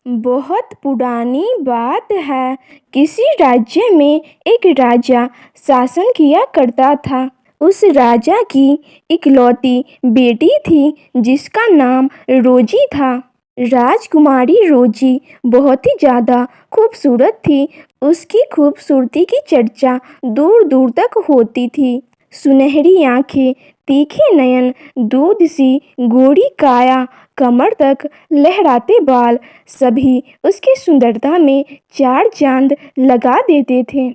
बहुत पुरानी बात है। किसी राज्य में एक राजा शासन किया करता था। उस राजा की इकलौती बेटी थी जिसका नाम रोजी था। राजकुमारी रोजी बहुत ही ज़्यादा खूबसूरत थी। उसकी खूबसूरती की चर्चा दूर दूर तक होती थी। सुनहरी आंखें, तीखे नयन, दूध सी गोरी काया, कमर तक लहराते बाल, सभी उसकी सुंदरता में चार चांद लगा देते थे।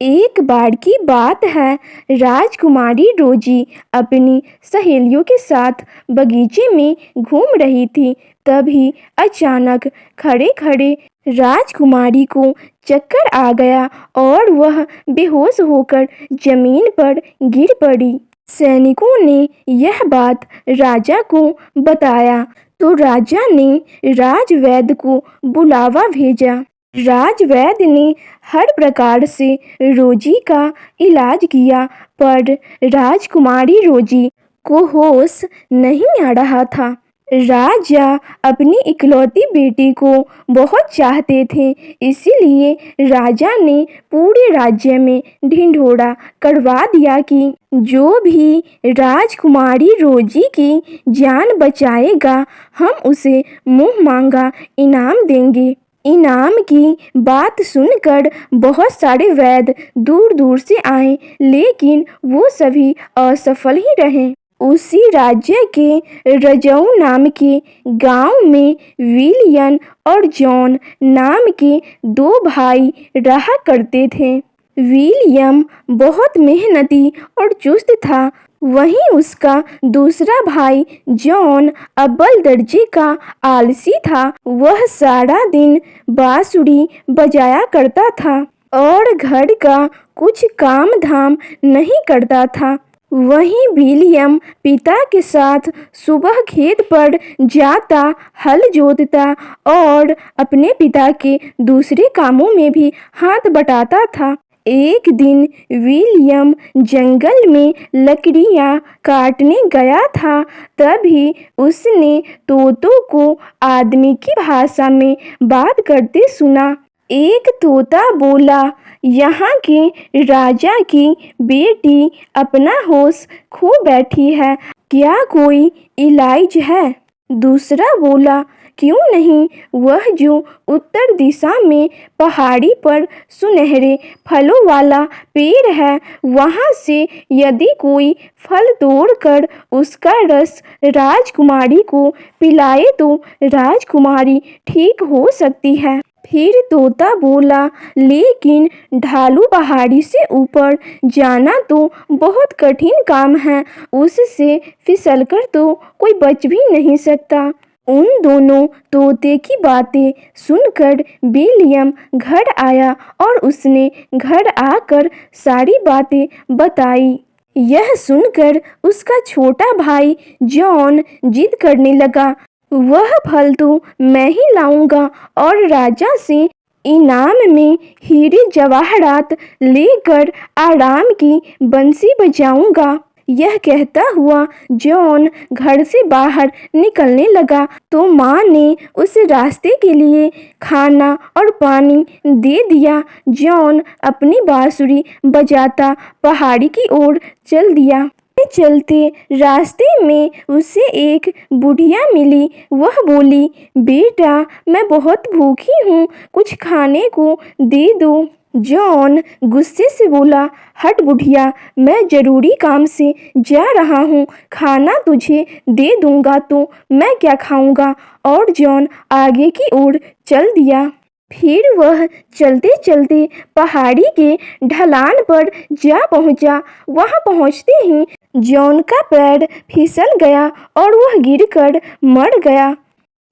एक बार की बात है, राजकुमारी रोजी अपनी सहेलियों के साथ बगीचे में घूम रही थी। तभी अचानक खड़े खड़े राजकुमारी को चक्कर आ गया और वह बेहोश होकर जमीन पर गिर पड़ी। सैनिकों ने यह बात राजा को बताया तो राजा ने राजवैद्य को बुलावा भेजा। राजवैद्य ने हर प्रकार से रोजी का इलाज किया, पर राजकुमारी रोजी को होश नहीं आ रहा था। राजा अपनी इकलौती बेटी को बहुत चाहते थे, इसीलिए राजा ने पूरे राज्य में ढिंढोरा करवा दिया कि जो भी राजकुमारी रोजी की जान बचाएगा, हम उसे मुंह मांगा इनाम देंगे। इनाम की बात सुनकर बहुत सारे वैद्य दूर दूर से आए, लेकिन वो सभी असफल ही रहे। उसी राज्य के रजऊ नाम के गांव में विलियम और जॉन नाम के दो भाई रहा करते थे। विलियम बहुत मेहनती और चुस्त था, वहीं उसका दूसरा भाई जॉन अव्वल दर्जे का आलसी था। वह सारा दिन बांसुरी बजाया करता था और घर का कुछ काम धाम नहीं करता था। वहीं विलियम पिता के साथ सुबह खेत पर जाता, हल जोतता और अपने पिता के दूसरे कामों में भी हाथ बटाता था। एक दिन विलियम जंगल में लकड़ियां काटने गया था, तभी उसने तोतों को आदमी की भाषा में बात करते सुना। एक तोता बोला, यहाँ के राजा की बेटी अपना होश खो बैठी है, क्या कोई इलाज है? दूसरा बोला, क्यों नहीं, वह जो उत्तर दिशा में पहाड़ी पर सुनहरे फलों वाला पेड़ है, वहां से यदि कोई फल तोड़कर उसका रस राजकुमारी को पिलाए तो राजकुमारी ठीक हो सकती है। फिर तोता बोला, लेकिन ढालू पहाड़ी से ऊपर जाना तो बहुत कठिन काम है, उससे फिसलकर तो कोई बच भी नहीं सकता। उन दोनों तोते की बातें सुनकर विलियम घर आया और उसने घर आकर सारी बातें बताई। यह सुनकर उसका छोटा भाई जॉन जिद करने लगा, वह फल तो मैं ही लाऊंगा और राजा से इनाम में हीरे जवाहरात लेकर आराम की बंसी बजाऊंगा। यह कहता हुआ जॉन घर से बाहर निकलने लगा तो माँ ने उसे रास्ते के लिए खाना और पानी दे दिया। जॉन अपनी बांसुरी बजाता पहाड़ी की ओर चल दिया। चलते रास्ते में उसे एक बुढ़िया मिली। वह बोली, बेटा मैं बहुत भूखी हूँ, कुछ खाने को दे दो। जॉन गुस्से से बोला, हट बुढ़िया, मैं जरूरी काम से जा रहा हूँ, खाना तुझे दे दूंगा तो मैं क्या खाऊंगा। और जॉन आगे की ओर चल दिया। फिर वह चलते चलते पहाड़ी के ढलान पर जा पहुंचा। वहां पहुंचते ही जॉन का पैर फिसल गया और वह गिरकर मर गया।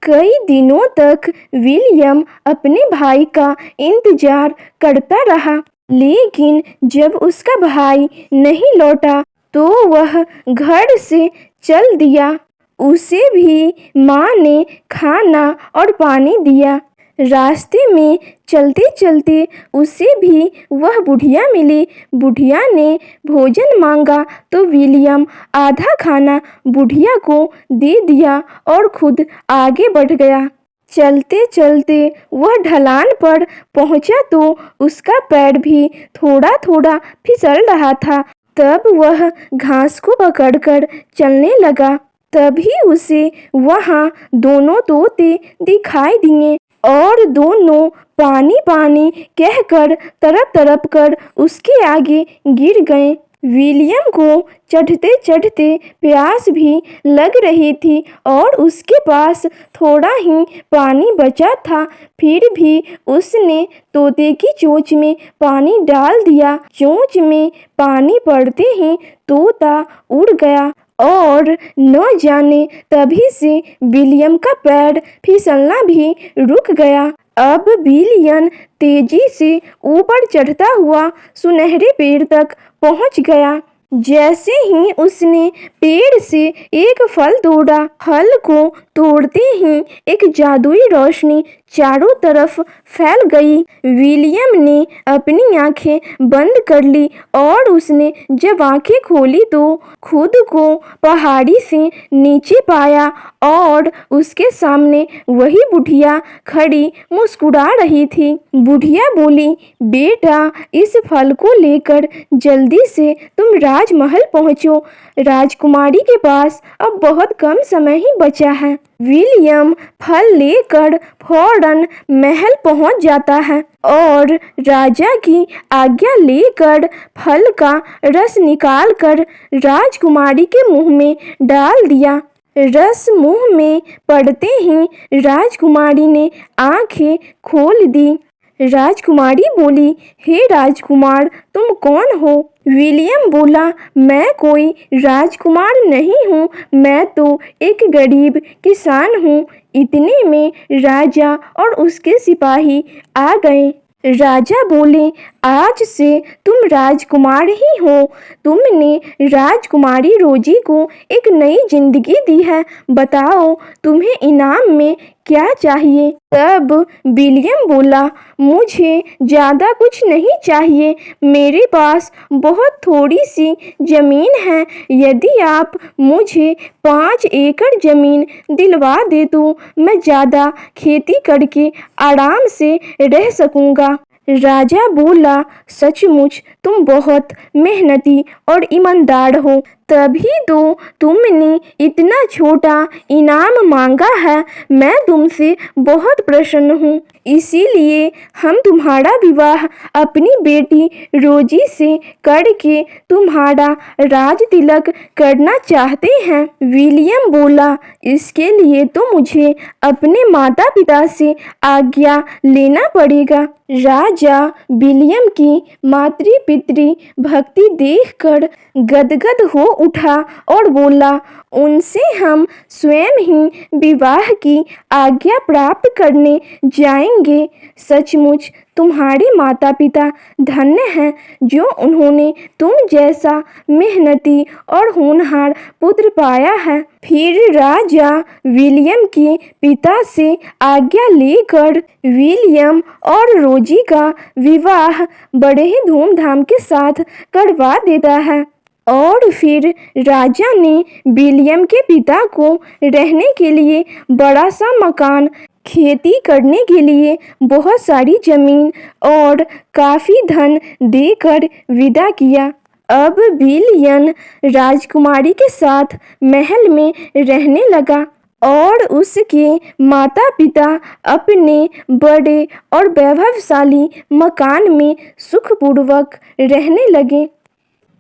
कई दिनों तक विलियम अपने भाई का इंतजार करता रहा, लेकिन जब उसका भाई नहीं लौटा तो वह घर से चल दिया। उसे भी माँ ने खाना और पानी दिया। रास्ते में चलते चलते उसे भी वह बुढ़िया मिली। बुढ़िया ने भोजन मांगा तो विलियम आधा खाना बुढ़िया को दे दिया और खुद आगे बढ़ गया। चलते चलते वह ढलान पर पहुंचा तो उसका पैर भी थोड़ा थोड़ा फिसल रहा था। तब वह घास को पकड़कर चलने लगा। तभी उसे वहां दोनों तोते दिखाई दिए और दोनों पानी पानी कहकर तड़प तड़प कर उसके आगे गिर गए। विलियम को चढ़ते चढ़ते प्यास भी लग रही थी और उसके पास थोड़ा ही पानी बचा था। फिर भी उसने तोते की चोंच में पानी डाल दिया। चोंच में पानी पड़ते ही तोता उड़ गया और न जाने तभी से विलियम का पैर फिसलना भी रुक गया। अब विलियम तेजी से ऊपर चढ़ता हुआ सुनहरे पेड़ तक पहुंच गया। जैसे ही उसने पेड़ से एक फल तोड़ा, फल को तोड़ते ही एक जादुई रोशनी चारों तरफ फैल गई। विलियम ने अपनी आंखें बंद कर ली और उसने जब आंखें खोली तो खुद को पहाड़ी से नीचे पाया और उसके सामने वही बुढ़िया खड़ी मुस्कुरा रही थी। बुढ़िया बोली, बेटा, इस फल को लेकर जल्दी से तुम राजमहल पहुंचो। राजकुमारी के पास अब बहुत कम समय ही बचा है। विलियम फल लेकर फौरन महल पहुंच जाता है और राजा की आज्ञा लेकर फल का रस निकालकर राजकुमारी के मुंह में डाल दिया। रस मुंह में पड़ते ही राजकुमारी ने आंखें खोल दी। राजकुमारी बोली, हे राजकुमार, तुम कौन हो? विलियम बोला, मैं कोई राजकुमार नहीं हूँ, मैं तो एक गरीब किसान हूँ। इतने में राजा और उसके सिपाही आ गए। राजा बोले, आज से तुम राजकुमार ही हो। तुमने राजकुमारी रोजी को एक नई जिंदगी दी है। बताओ, तुम्हें इनाम में क्या चाहिए? तब विलियम बोला, मुझे ज़्यादा कुछ नहीं चाहिए। मेरे पास बहुत थोड़ी सी ज़मीन है। यदि आप मुझे 5 एकड़ ज़मीन दिलवा दे तो मैं ज़्यादा खेती करके आराम से रह सकूँगा। राजा बोला, सचमुच तुम बहुत मेहनती और ईमानदार हो, तभी तो तुमने इतना छोटा इनाम मांगा है। मैं तुमसे बहुत प्रसन्न हूँ, इसीलिए हम तुम्हारा विवाह अपनी बेटी रोजी से करके तुम्हारा राज तिलक करना चाहते हैं। विलियम बोला, इसके लिए तो मुझे अपने माता पिता से आज्ञा लेना पड़ेगा। राजा विलियम की मातृ पितृ भक्ति देखकर गदगद हो उठा और बोला, उनसे हम स्वयं ही विवाह की आज्ञा प्राप्त करने जाएंगे। सचमुच तुम्हारे माता पिता धन्य हैं जो उन्होंने तुम जैसा मेहनती और होनहार पुत्र पाया है। फिर राजा विलियम के पिता से आज्ञा लेकर विलियम और रोजी का विवाह बड़े ही धूमधाम के साथ करवा देता है। और फिर राजा ने विलियम के पिता को रहने के लिए बड़ा सा मकान, खेती करने के लिए बहुत सारी जमीन और काफ़ी धन देकर विदा किया। अब विलियम राजकुमारी के साथ महल में रहने लगा और उसके माता पिता अपने बड़े और वैभवशाली मकान में सुखपूर्वक रहने लगे।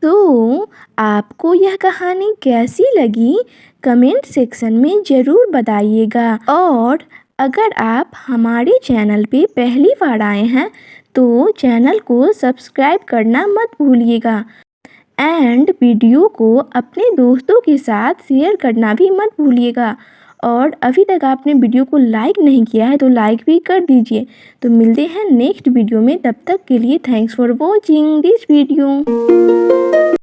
तो आपको यह कहानी कैसी लगी कमेंट सेक्शन में ज़रूर बताइएगा। और अगर आप हमारे चैनल पे पहली बार आए हैं तो चैनल को सब्सक्राइब करना मत भूलिएगा एंड वीडियो को अपने दोस्तों के साथ शेयर करना भी मत भूलिएगा। और अभी तक आपने वीडियो को लाइक नहीं किया है तो लाइक भी कर दीजिए। तो मिलते हैं नेक्स्ट वीडियो में, तब तक के लिए thanks for watching this video.